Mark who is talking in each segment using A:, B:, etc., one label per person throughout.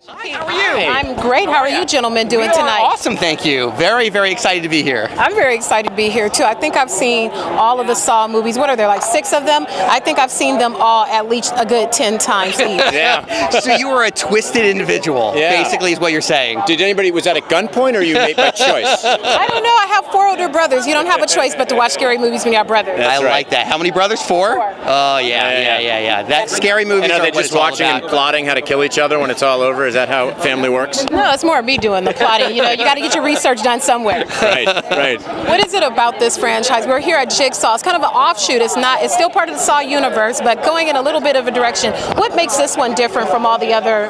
A: How are you?
B: I'm great. How are you gentlemen doing tonight?
A: Awesome, thank you. Very, very excited to be here.
B: I'm very excited to be here too. I think I've seen all of the Saw movies. What are there, like 6 of them? I think I've seen them all at least a good 10 times each.
C: Yeah.
A: So you were a twisted individual, basically is what you're saying.
C: Was that at gunpoint or you made by choice?
B: I don't know. I have 4 older brothers. You don't have a choice but to watch scary movies when you have brothers.
A: I like that. How many brothers? 4?
B: 4.
A: Oh, yeah. That scary movies
C: And are they
A: what
C: just
A: it's all
C: watching
A: about.
C: and plotting how to kill each other when it's all over? Is that how family works?
B: No, it's more me doing the plotting. You know, you got to get your research done somewhere.
C: Right.
B: What is it about this franchise? We're here at Jigsaw. It's kind of an offshoot. It's still part of the Saw universe, but going in a little bit of a direction. What makes this one different from all the other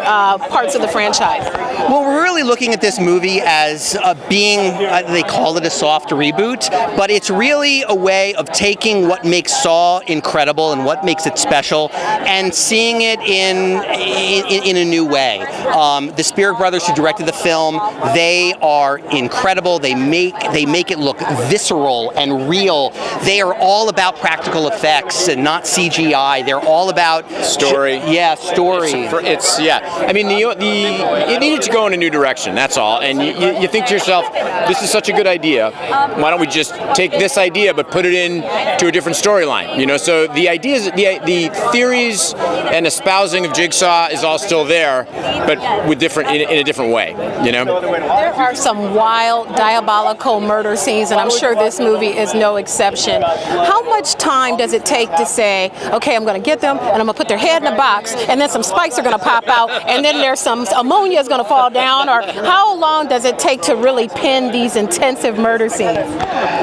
B: parts of the franchise?
A: Well, we're really looking at this movie as being, they call it a soft reboot, but it's really a way of taking what makes Saw incredible and what makes it special and seeing it in a new way. The Spirit brothers who directed the film, they are incredible. They make it look visceral and real. They are all about practical effects and not CGI. They're all about
C: story.
A: Story.
C: I mean, it needed to go in a new direction. That's all. And you think to yourself, this is such a good idea. Why don't we just take this idea but put it into a different storyline? You know, so the ideas, the theories and espousing of Jigsaw is all still there, but with in a different way. You know.
B: There are some wild, diabolical murder scenes, and I'm sure this movie is no exception. How much time does it take to say, okay, I'm going to get them, and I'm going to put their head in a box, and then some spikes are going to pop out, and then there's some ammonia is going to fall down, or how long does it take to really pin these intensive murder scenes?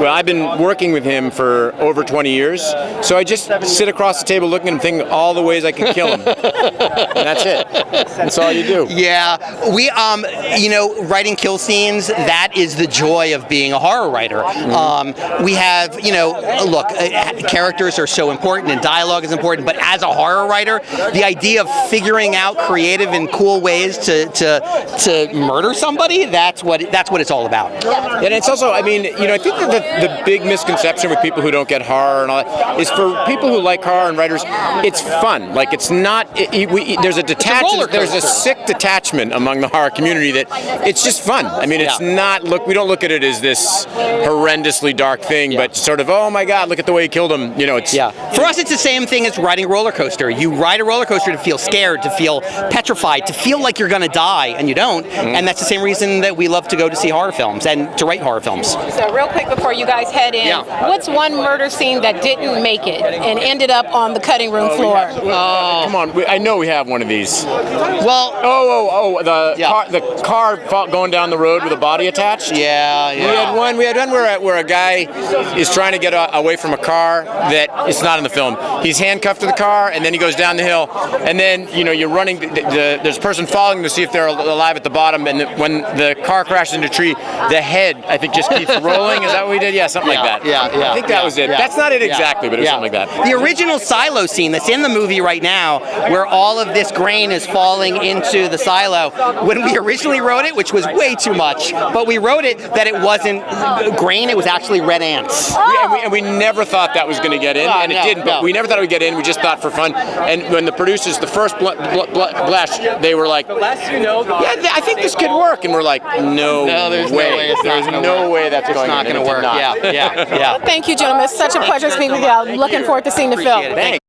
C: Well, I've been working with him for over 20 years, so I just sit across the table looking at him thinking all the ways I can kill him. And that's it. That's all you do.
A: Yeah, we, writing kill scenes, that is the joy of being a horror writer. We have, characters are so important and dialogue is important, but as a horror writer, the idea of figuring out creative and cool ways to murder somebody, that's what it's all about.
C: And it's also, I think that the big misconception with people who don't get horror and all that is for people who like horror and writers, it's fun. Like, it's not, there's a sick detachment among the horror community that it's just fun. I mean, it's not, we don't look at it as this horrendously dark thing, but sort of, oh my God, look at the way he killed him. You know, it's...
A: Yeah. For us, it's the same thing as riding a roller coaster. You ride a roller coaster to feel scared, to feel petrified, to feel like you're going to die, and you don't. And that's the same reason that we love to go to see horror films and to write horror films.
B: So real quick before you guys head in, what's one murder scene that didn't make it and ended up on the cutting room floor?
C: Come on, I know we have one of these.
A: Well,
C: the car going down the road with a body attached.
A: Yeah.
C: We had one where a guy is trying to get away from a car that it's not in the film. He's handcuffed to the car, and then he goes down the hill, and then you're running. There's a person following to see if they're alive at the bottom, and when the car crashes into a tree, the head I think just keeps rolling. Is that what we did? Yeah, something like that.
A: Yeah.
C: I think that was it.
A: Yeah.
C: That's not it exactly, but it was something like that.
A: The original silo scene that's in the movie right now, where all of this grain is falling into the silo, when we originally wrote it, which was way too much, but we wrote it that it wasn't grain, it was actually red ants.
C: And we never thought that was going to get in, and it didn't, but we never thought it would get in, we just thought for fun. And when the producers, the first blush, they were like, I think this could work, and we're like, no way. There's no way that's going
A: to work.
C: Yeah.
B: Thank you, gentlemen. It's such a pleasure speaking with you. I'm looking forward to seeing the film.
C: Thanks.